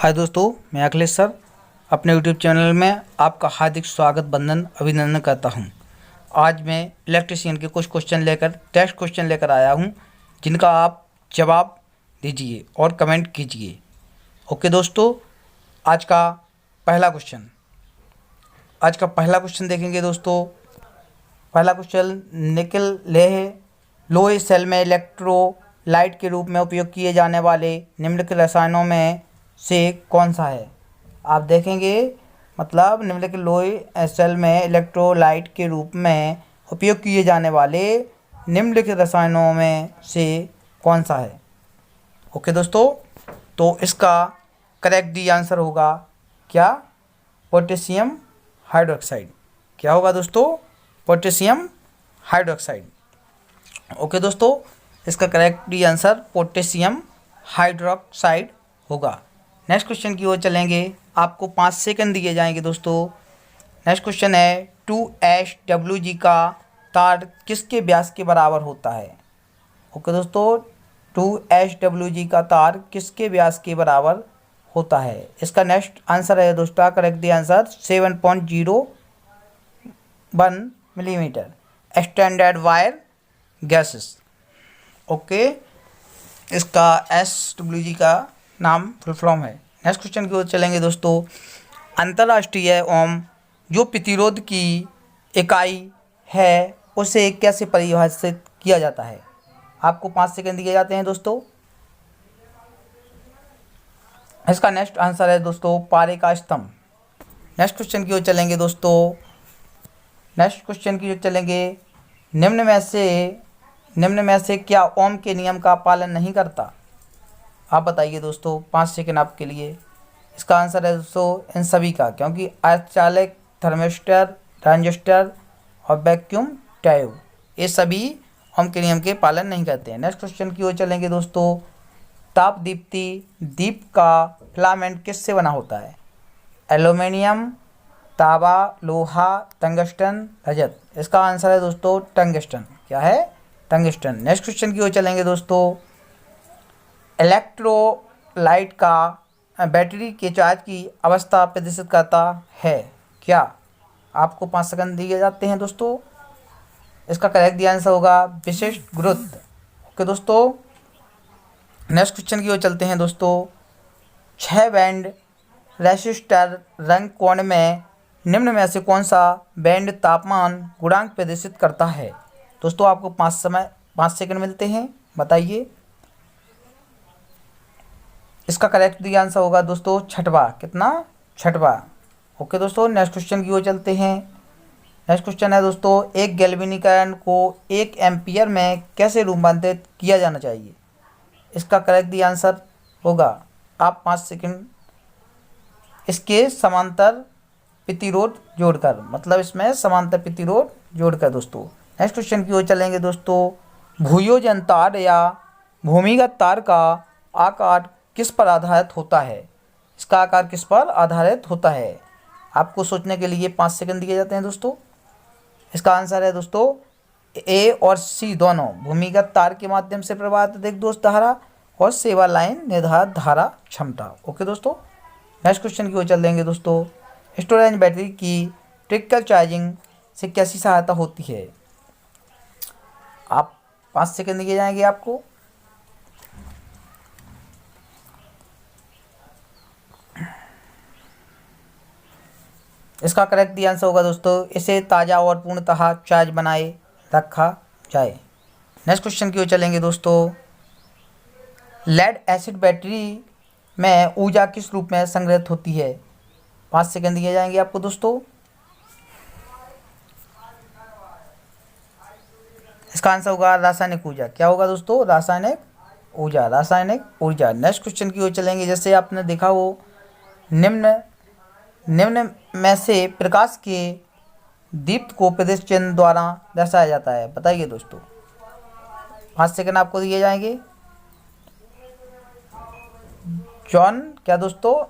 हाय दोस्तों, मैं अखिलेश सर अपने यूट्यूब चैनल में आपका हार्दिक स्वागत वंदन अभिनंदन करता हूं। आज मैं इलेक्ट्रीशियन के कुछ क्वेश्चन लेकर टेस्ट क्वेश्चन लेकर आया हूं, जिनका आप जवाब दीजिए और कमेंट कीजिए। ओके दोस्तों, आज का पहला क्वेश्चन देखेंगे दोस्तों। पहला क्वेश्चन, निकल लोहे सेल में इलेक्ट्रोलाइट के रूप में उपयोग किए जाने वाले निम्नलिखित रसायनों में से कौन सा है। आप देखेंगे मतलब निम्नलिखित लोहे सेल में इलेक्ट्रोलाइट के रूप में उपयोग किए जाने वाले निम्नलिखित रसायनों में से कौन सा है। ओके दोस्तों, तो इसका करेक्ट दी आंसर होगा क्या? Potassium hydroxide. क्या होगा दोस्तों? Potassium hydroxide. ओके दोस्तों, इसका करेक्ट आंसर पोटेशियम हाइड्रोक्साइड होगा। नेक्स्ट क्वेश्चन की ओर चलेंगे। आपको 5 सेकंड दिए जाएंगे दोस्तों। नेक्स्ट क्वेश्चन है, 2HWG का तार किसके व्यास के बराबर होता है। ओके दोस्तों, 2HWG का तार किसके व्यास के बराबर होता है। इसका नेक्स्ट आंसर है दोस्तों, correct answer 7.01 millimetre standard wire gases. Okay, इसका SWG का नाम फुल फॉर्म है। नेक्स्ट क्वेश्चन की ओर चलेंगे दोस्तों। अंतर्राष्ट्रीय ओम जो प्रतिरोध की इकाई है उसे कैसे परिभाषित किया जाता है। आपको 5 सेकंड दिए जाते हैं दोस्तों। इसका नेक्स्ट आंसर है दोस्तों पारे का स्तंभ। नेक्स्ट क्वेश्चन की ओर चलेंगे दोस्तों। निम्न में से क्या ओम के नियम का पालन नहीं करता। आप बताइए दोस्तों, 5 सेकंड आपके लिए। इसका आंसर है दोस्तों इन सभी का, क्योंकि अर्धचालक, थर्मिस्टर, ट्रांजिस्टर और वैक्यूम ट्यूब ये सभी ओम के नियम के पालन नहीं करते हैं। नेक्स्ट क्वेश्चन की ओर चलेंगे दोस्तों। ताप दीप्ति दीप का फिलामेंट किससे बना होता है। एल्यूमिनियम, तांबा, लोहा, टंगस्टन, रजत। इसका आंसर है दोस्तों टंगस्टन। क्या है? टंगस्टन। नेक्स्ट क्वेश्चन की ओर चलेंगे दोस्तों। इलेक्ट्रोलाइट का बैटरी के चार्ज की अवस्था प्रदर्शित करता है क्या। आपको 5 सेकंड दिए जाते हैं दोस्तों। इसका करेक्ट आंसर होगा विशिष्ट गुरुत्व। ओके दोस्तों, नेक्स्ट क्वेश्चन की ओर चलते हैं दोस्तों। 6 बैंड रेसिस्टर रंग कोण में निम्न में से कौन सा बैंड तापमान गुणांक प्रदर्शित करता है। दोस्तों आपको 5 सेकंड मिलते हैं, बताइए। इसका करेक्ट आंसर होगा दोस्तों छठवा। कितना? छठवा। ओके दोस्तों, नेक्स्ट क्वेश्चन की ओर चलते हैं। नेक्स्ट क्वेश्चन है दोस्तों, एक गैल्वेनिक को 1 एम्पियर में कैसे रूपांतरित किया जाना चाहिए। इसका करेक्ट आंसर होगा, आप 5 सेकंड, इसके समांतर प्रतिरोध जोड़कर, मतलब इसमें समांतर प्रतिरोध जोड़कर दोस्तों। नेक्स्ट क्वेश्चन की ओर चलेंगे दोस्तों। भूयोजन तार या भूमिगत तार का आकार किस पर आधारित होता है। इसका आकार किस पर आधारित होता है। आपको सोचने के लिए 5 सेकंड दिए जाते हैं दोस्तों। इसका आंसर है दोस्तों A और C दोनों। भूमिगत तार के माध्यम से प्रवाहित अधिक दोष धारा और सेवा लाइन निर्धारित धारा क्षमता। ओके दोस्तों, नेक्स्ट क्वेश्चन की ओर चल देंगे दोस्तों। स्टोरेज बैटरी की ट्रिकल चार्जिंग से कैसी सहायता होती है। आप 5 सेकंड दिए जाएंगे आपको। इसका करेक्ट आंसर होगा दोस्तों इसे ताज़ा और पूर्णतः चार्ज बनाए रखा जाए। नेक्स्ट क्वेश्चन की ओर चलेंगे दोस्तों। लेड एसिड बैटरी में ऊर्जा किस रूप में संग्रहित होती है। 5 सेकंड दिए जाएंगे आपको दोस्तों। इसका आंसर होगा रासायनिक ऊर्जा। क्या होगा दोस्तों? रासायनिक ऊर्जा। रासायनिक ऊर्जा। नेक्स्ट क्वेश्चन की ओर चलेंगे। जैसे आपने देखा हो, निम्न में से प्रकाश के दीप्त को प्रदर्शित चिन्ह द्वारा दर्शाया जाता है। बताइए दोस्तों, 5 सेकंड आपको दिए जाएंगे। जॉन, क्या दोस्तों?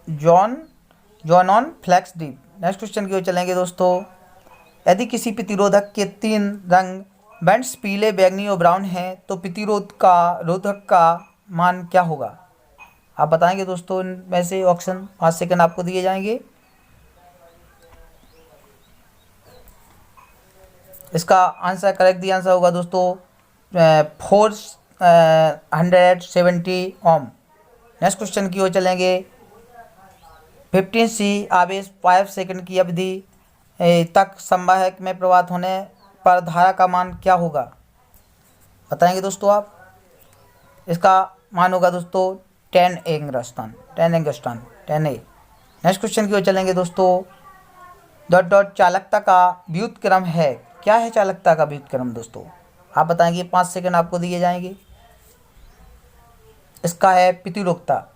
जॉन ऑन फ्लैक्स दीप। नेक्स्ट क्वेश्चन की ओर चलेंगे दोस्तों। यदि किसी प्रतिरोधक के 3 रंग बैंड्स पीले, बैंगनी और ब्राउन हैं तो प्रतिरोधक का मान क्या होगा। आप बताएंगे दोस्तों इनमें से ऑप्शन, 5 सेकंड आपको दिए जाएंगे। इसका आंसर, करेक्ट दी आंसर होगा दोस्तों 470 ओम। नेक्स्ट क्वेश्चन की ओर चलेंगे। 15C आवेश 5 सेकंड की अवधि तक संवाहक में प्रवाहित होने पर धारा का मान क्या होगा? बताएंगे दोस्तों आप। इसका मान होगा दोस्तों 10 एंगस्ट्रॉम, 10 एंगस्ट्रॉम, 10 ए। नेक्स्ट क्वेश्चन की ओर चलेंगे दोस्तों। डॉट डॉट चालकता का व्युत्क्रम है। क्या है चालकता का व्युत्क्रम दोस्तों? आप बताएंगे, 5 सेकंड आपको दिए जाएंगे। इसका है प्रतिरोधकता।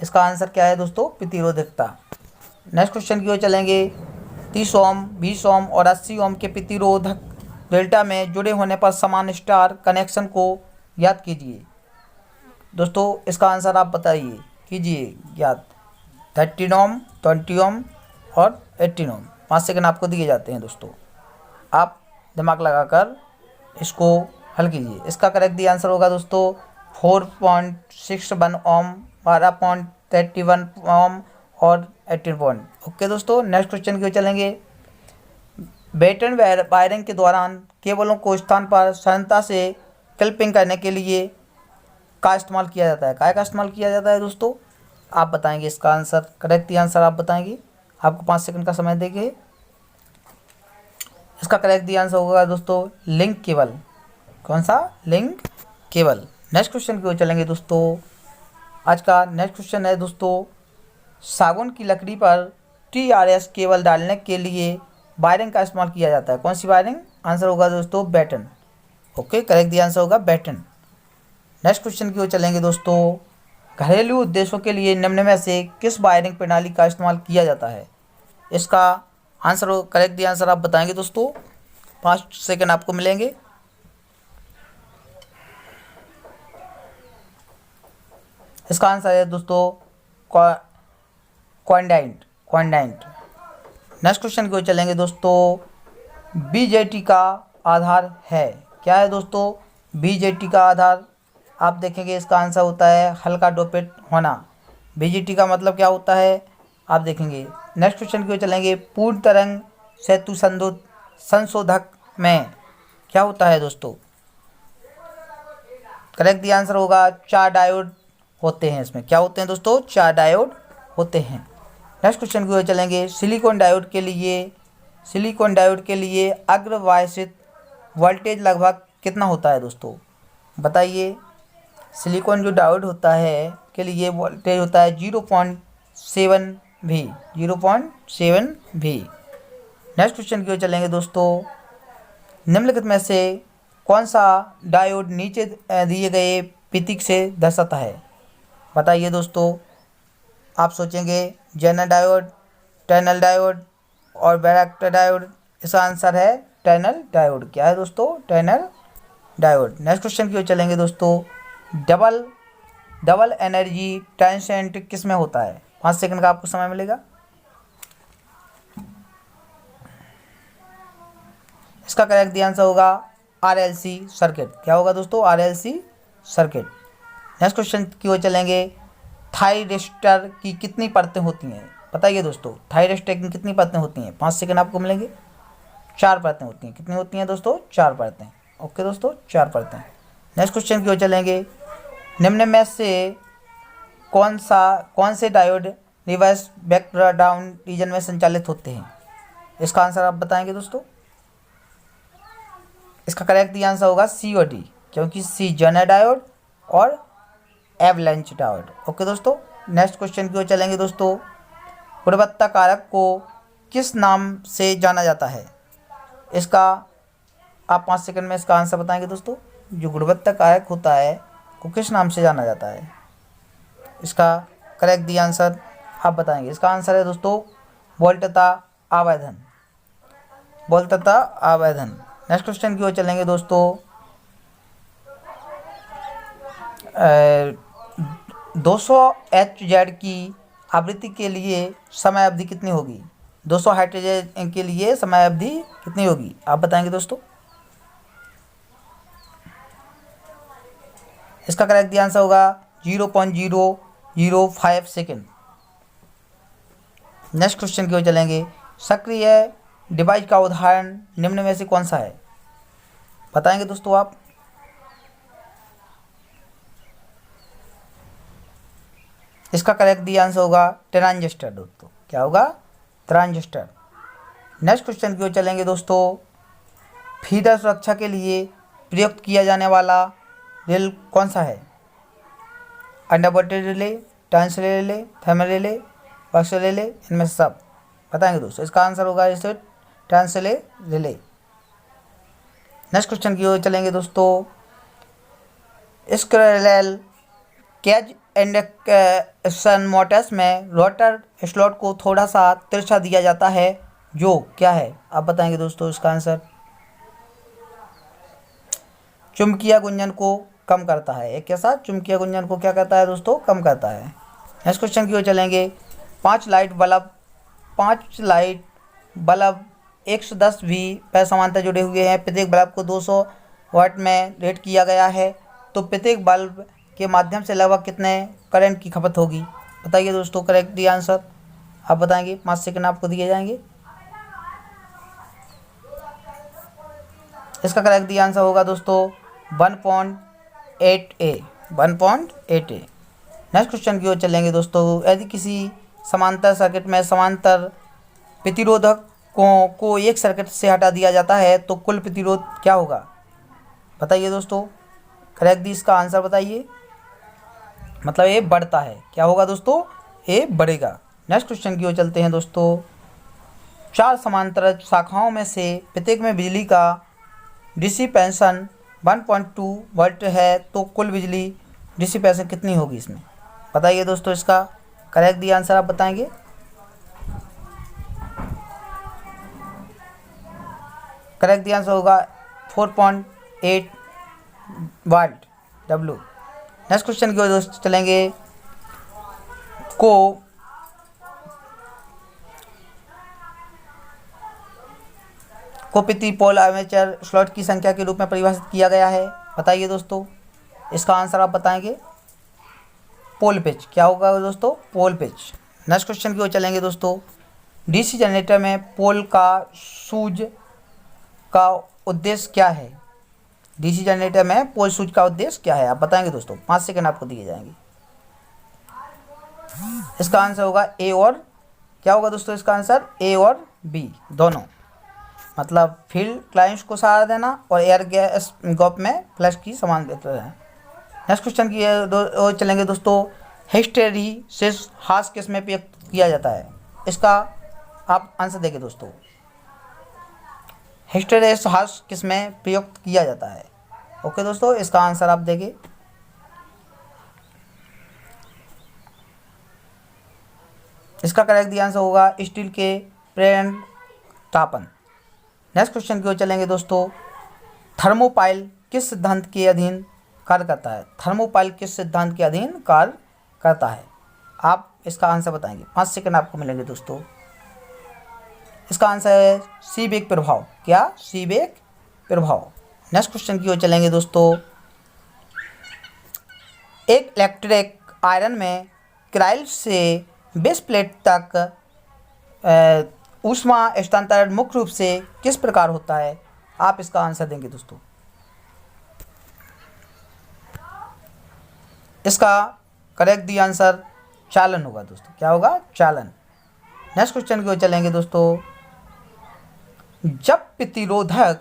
इसका आंसर क्या है दोस्तों? प्रतिरोधकता। नेक्स्ट क्वेश्चन की ओर चलेंगे। 30 ओम, 20 ओम और 80 ओम के प्रतिरोधक डेल्टा में जुड़े होने पर समान स्टार कनेक्शन को याद कीजिए। दोस्तों इसका आंसर आप बताइए, कीजिए याद। 13 ओम, 20 ओम और 18 ओम। 5 सेकंड आपको दिए जाते हैं दोस्तों, आप दिमाग लगाकर इसको हल कीजिए। इसका करेक्ट दी आंसर होगा दोस्तों 4.61 ओम, 12.31 ओम और 18 पॉइंट। ओके दोस्तों, नेक्स्ट क्वेश्चन की ओर चलेंगे। बैटन वायरिंग के दौरान केबलों को स्थान पर सरलता से क्लिपिंग करने के लिए का इस्तेमाल किया जाता है। काय का इस्तेमाल किया जाता है दोस्तों? आप बताएंगे इसका आंसर, करेक्ट आंसर आप बताएंगे। आपको 5 सेकंड का समय देंगे। इसका करेक्ट आंसर होगा दोस्तों लिंक केबल। कौन सा? Link cable. नेक्स्ट क्वेश्चन की ओर चलेंगे दोस्तों। आज का नेक्स्ट क्वेश्चन है दोस्तों, सागौन की लकड़ी पर TRS केबल डालने के लिए वायरिंग का इस्तेमाल किया जाता है। कौन सी वायरिंग? आंसर होगा दोस्तों बैटन। ओके, करेक्ट आंसर होगा बैटन। नेक्स्ट क्वेश्चन की ओर चलेंगे दोस्तों। घरेलू उद्देश्यों के लिए निम्न में से किस वायरिंग प्रणाली का इस्तेमाल किया जाता है? इसका आंसर, करेक्ट आंसर आप बताएंगे दोस्तों। 5 सेकंड आपको मिलेंगे। इसका आंसर है दोस्तों क्वांडाइट। नेक्स्ट क्वेश्चन की ओर चलेंगे दोस्तों। BJT का आधार है। क्या है दोस्तों BJT का आधार? आप देखेंगे इसका आंसर होता है हल्का डोपेट होना। BJT का मतलब क्या होता है आप देखेंगे। नेक्स्ट क्वेश्चन की ओर चलेंगे। पूर्ण तरंग सेतु संशोधक में क्या होता है दोस्तों? करेक्ट आंसर होगा 4 डायोड होते हैं। इसमें क्या होते हैं दोस्तों? 4 डायोड होते हैं। नेक्स्ट क्वेश्चन की ओर चलेंगे। सिलिकॉन डायोड के लिए अग्रवाहित वोल्टेज लगभग कितना होता है दोस्तों? बताइए। सिलिकॉन जो डायोड होता है के लिए वोल्टेज होता है 0.7 V, 0.7 V। नेक्स्ट क्वेश्चन की ओर चलेंगे दोस्तों। निम्नलिखित में से कौन सा डायोड नीचे दिए गए प्रतीक से दर्शाता है? बताइए दोस्तों। आप सोचेंगे जेनर डायोड, टनल डायोड और बैरेक्टर डायोड। इसका आंसर है टनल डायोड। क्या है दोस्तों? Tunnel diode. नेक्स्ट क्वेश्चन की ओर चलेंगे दोस्तों। डबल एनर्जी ट्रांसिएंट किस में होता है? 5 सेकंड का आपको समय मिलेगा। इसका करेक्ट आंसर होगा RLC सर्किट। क्या होगा दोस्तों? RLC circuit. नेक्स्ट क्वेश्चन की ओर चलेंगे। थायरिस्टर की कितनी परतें होती हैं? बताइए दोस्तों, थायरिस्टर की कितनी परतें होती हैं? 5 सेकंड आपको मिलेंगे। 4 परतें होती हैं। कितनी होती हैं दोस्तों? 4 परतें। ओके दोस्तों, 4 परतें। नेक्स्ट क्वेश्चन की ओर चलेंगे। निम्न में से कौन से डायोड रिवर्स बैकडाउन रीजन में संचालित होते हैं? इसका आंसर आप बताएंगे दोस्तों। इसका करेक्ट आंसर होगा C और D, क्योंकि C जेनर डायोड और एवलांच डायोड। ओके दोस्तों, नेक्स्ट क्वेश्चन की ओर चलेंगे दोस्तों। गुणवत्ता कारक को किस नाम से जाना जाता है? इसका आप 5 सेकंड में इसका आंसर बताएंगे दोस्तों। जो गुणवत्ता कारक होता है को किस नाम से जाना जाता है? इसका करेक्ट आंसर आप बताएंगे। इसका आंसर है दोस्तों वोल्टता आवेदन। वोल्टता आवेदन। नेक्स्ट क्वेश्चन की ओर चलेंगे दोस्तों। 200 Hz की आवृत्ति के लिए समय अवधि कितनी होगी? 200 Hz के लिए समय अवधि कितनी होगी? आप बताएंगे दोस्तों। इसका करेक्ट आंसर होगा 0.005 सेकेंड। नेक्स्ट क्वेश्चन की ओर चलेंगे। सक्रिय डिवाइस का उदाहरण निम्न में से कौन सा है? बताएंगे दोस्तों आप। इसका करेक्ट दी आंसर होगा ट्रांजिस्टर दोस्तों। क्या होगा? ट्रांजिस्टर। नेक्स्ट क्वेश्चन की ओर चलेंगे दोस्तों। फीडर सुरक्षा के लिए प्रयुक्त किया जाने वाला रिले कौन सा है? Undervoltage relay, trans relay, thermal relay, Buchholz relay, इनमें से सब बताएंगे दोस्तों। इसका आंसर होगा इसे ट्रांस रिले। नेक्स्ट क्वेश्चन की ओर चलेंगे दोस्तों। स्क्विरल केज इंडक्शन मोटर्स में रोटर स्लॉट को थोड़ा सा तिरछा दिया जाता है, जो क्या है? आप बताएंगे दोस्तों इसका आंसर। चुंबकीय गुंजन को कम करता है। एक कैसा? चुंबकीय गुंजन को क्या करता है दोस्तों? कम करता है। नेक्स्ट क्वेश्चन की ओर चलेंगे। 5 लाइट बल्ब 110 V पर समांतर जुड़े हुए हैं। प्रत्येक बल्ब को 200 वाट में रेट किया गया है, तो प्रत्येक बल्ब के माध्यम से लगभग कितने करंट की खपत होगी? बताइए दोस्तों करेक्ट दी आंसर। आप बताएंगे, 5 सेकंड आपको दिए जाएंगे। इसका करेक्ट दी आंसर होगा दोस्तों 1.8 A। नेक्स्ट क्वेश्चन की ओर चलेंगे दोस्तों। यदि किसी समांतर सर्किट में समांतर प्रतिरोधक को एक सर्किट से हटा दिया जाता है, तो कुल प्रतिरोध क्या होगा? बताइए दोस्तों करेक्ट दी इसका आंसर बताइए। मतलब ये बढ़ता है। क्या होगा दोस्तों? ये बढ़ेगा। नेक्स्ट क्वेश्चन की ओर चलते हैं दोस्तों। 4 समांतर शाखाओं में से प्रत्येक में बिजली का डिसिपेशन 1.2 वोल्ट है, तो कुल बिजली डिसिपेशन कितनी होगी इसमें? बताइए दोस्तों इसका करेक्ट दी आंसर आप बताएंगे। करेक्ट दी आंसर होगा 4.8 वाट W। नेक्स्ट क्वेश्चन की ओर दोस्तों चलेंगे। को प्रति पोल आर्मेचर स्लॉट की संख्या के रूप में परिभाषित किया गया है। बताइए दोस्तों इसका आंसर आप बताएंगे। पोल पिच। क्या होगा दोस्तों? Pole pitch. नेक्स्ट क्वेश्चन की ओर चलेंगे दोस्तों। डीसी जनरेटर में पोल का सूज का उद्देश्य क्या है? डीसी जनरेटर में पोल सूज का उद्देश्य क्या है? आप बताएंगे दोस्तों। 5 सेकंड आपको दिए जाएंगे। इसका आंसर होगा ए और क्या होगा दोस्तों? इसका आंसर ए और बी दोनों। मतलब फील्ड क्लाइंट्स को सहारा देना और एयर गैस गैप में फ्लश की समान बेहतर है। नेक्स्ट क्वेश्चन की ओर चलेंगे दोस्तों। हिस्टेरिसिस हास किस में प्रयुक्त किया जाता है? इसका आप आंसर देंगे दोस्तों। हिस्टेरिसिस हास किस में प्रयुक्त किया जाता है? ओके दोस्तों इसका आंसर आप देंगे। इसका करेक्ट आंसर होगा स्टील के प्रेरण तापन। नेक्स्ट क्वेश्चन की ओर चलेंगे दोस्तों। थर्मोपाइल किस सिद्धांत के अधीन कार्य करता है? थर्मोपाइल किस सिद्धांत के अधीन कार्य करता है? आप इसका आंसर बताएंगे। 5 सेकंड आपको मिलेंगे दोस्तों। इसका आंसर है सीबेक प्रभाव। क्या? सीबेक प्रभाव। नेक्स्ट क्वेश्चन की ओर चलेंगे दोस्तों। एक इलेक्ट्रिक आयरन में क्राइल से बेस प्लेट तक ऊष्मा हस्तांतरण मुख्य रूप से किस प्रकार होता है? आप इसका आंसर देंगे दोस्तों। इसका करेक्ट दी आंसर चालन होगा दोस्तों। क्या होगा? चालन। नेक्स्ट क्वेश्चन की ओर चलेंगे दोस्तों। जब प्रतिरोधक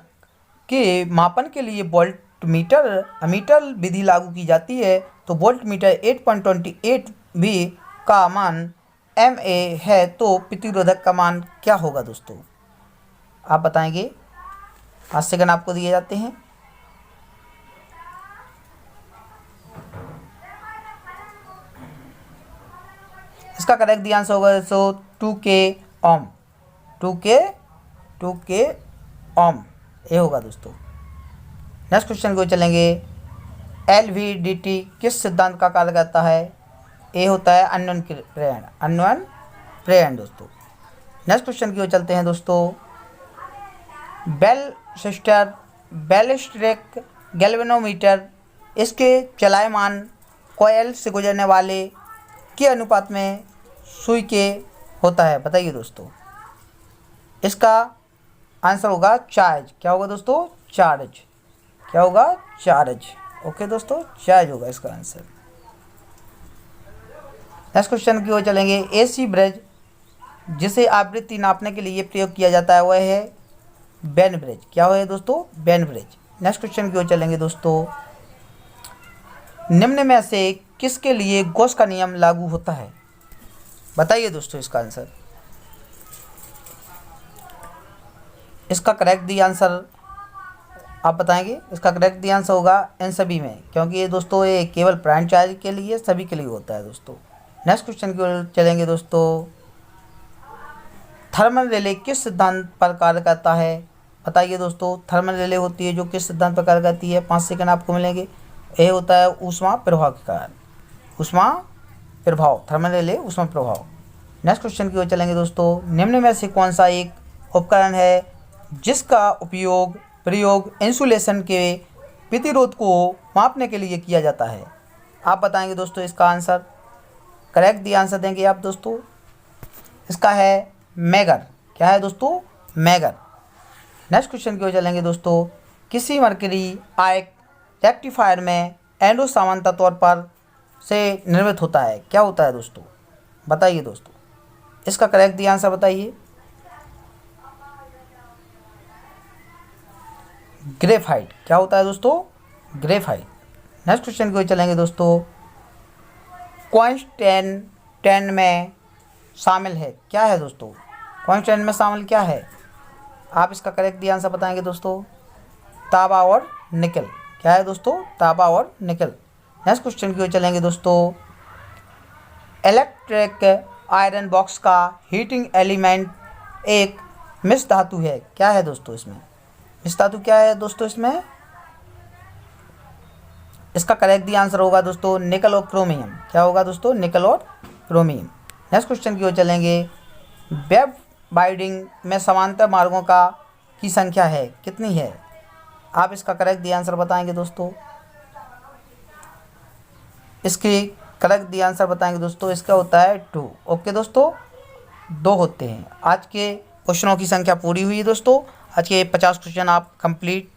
के मापन के लिए वोल्टमीटर अमीटर विधि लागू की जाती है, तो वोल्टमीटर 8.28 V का मान MA है, तो प्रतिरोधक का मान क्या होगा दोस्तों? आप बताएंगे। 5 सेकंड आपको दिए जाते हैं। इसका करेक्ट आंसर होगा दोस्तों 2K ओम। 2K ओम ये होगा दोस्तों। नेक्स्ट क्वेश्चन को चलेंगे। LVDT किस सिद्धांत का कार्य करता है? ए होता है अन्वयन प्रेरण दोस्तों। नेक्स्ट क्वेश्चन की ओर चलते हैं दोस्तों। बैलिस्टिक गैल्वेनोमीटर इसके चलायमान कॉयल से गुजरने वाले के अनुपात में सुई के होता है? बताइए दोस्तों। इसका आंसर होगा चार्ज। क्या होगा दोस्तों? चार्ज। क्या होगा? चार्ज। ओके दोस्तों, चार्ज होगा इसका आंसर। नेक्स्ट क्वेश्चन की ओर चलेंगे। एसी ब्रिज जिसे आवृत्ति नापने के लिए प्रयोग किया जाता है वह है बेन ब्रिज। क्या है दोस्तों? Ben bridge. नेक्स्ट क्वेश्चन की ओर चलेंगे दोस्तों। निम्न में से किसके लिए गॉस का नियम लागू होता है? बताइए दोस्तों इसका आंसर। इसका करेक्ट दी आंसर आप बताएंगे। इसका करेक्ट दी आंसर होगा इन सभी में, क्योंकि ये दोस्तों ये केवल प्राइम चार्ज के लिए, सभी के लिए होता है दोस्तों। नेक्स्ट क्वेश्चन की ओर चलेंगे दोस्तों। थर्मल रिले किस सिद्धांत पर कार्य करता है? बताइए दोस्तों। थर्मल रिले होती है जो किस सिद्धांत पर कार्य करती है? 5 सेकंड आपको मिलेंगे। ये होता है ऊष्मा प्रभाव के कारण। ऊष्मा प्रभाव, थर्मल रिले ऊष्मा प्रभाव। नेक्स्ट क्वेश्चन की ओर चलेंगे दोस्तों। निम्न में से कौन सा एक उपकरण है जिसका प्रयोग इंसुलेशन के प्रतिरोध को मापने के लिए किया जाता है? आप बताएंगे दोस्तों इसका आंसर। करेक्ट दी आंसर देंगे आप दोस्तों। इसका है मेगर। क्या है दोस्तों? मेगर। नेक्स्ट क्वेश्चन की ओर चलेंगे दोस्तों। किसी मरकरी आयक रेक्टिफायर में एनोड समानांतर तौर पर से निर्मित होता है? क्या होता है दोस्तों? बताइए दोस्तों। इसका करेक्ट दी आंसर बताइए। ग्रेफाइट। क्या होता है दोस्तों? ग्रेफाइट। नेक्स्ट क्वेश्चन की ओर चलेंगे दोस्तों। कॉइन्स 10 में शामिल है? क्या है दोस्तों? कॉइन्स 10 में शामिल क्या है? आप इसका करेक्ट दी आंसर बताएंगे दोस्तों। तांबा और निकल। क्या है दोस्तों? तांबा और निकल। नेक्स्ट क्वेश्चन की ओर चलेंगे दोस्तों। इलेक्ट्रिक आयरन बॉक्स का हीटिंग एलिमेंट एक मिश्र धातु है। क्या है दोस्तों इसमें? मिश्र धातु क्या है दोस्तों इसमें? इसका करेक्ट दी आंसर होगा दोस्तों निकल और क्रोमियम। क्या होगा दोस्तों? निकल और क्रोमियम। नेक्स्ट क्वेश्चन की ओर चलेंगे। वेब बाइंडिंग में समांतर मार्गों की संख्या है कितनी है? आप इसका करेक्ट दी आंसर बताएंगे दोस्तों। इसकी करेक्ट दी आंसर बताएंगे दोस्तों। इसका होता है 2। ओके दोस्तों, 2 होते हैं। आज के क्वेश्चनों की संख्या पूरी हुई है दोस्तों। आज के 50 क्वेश्चन आप कंप्लीट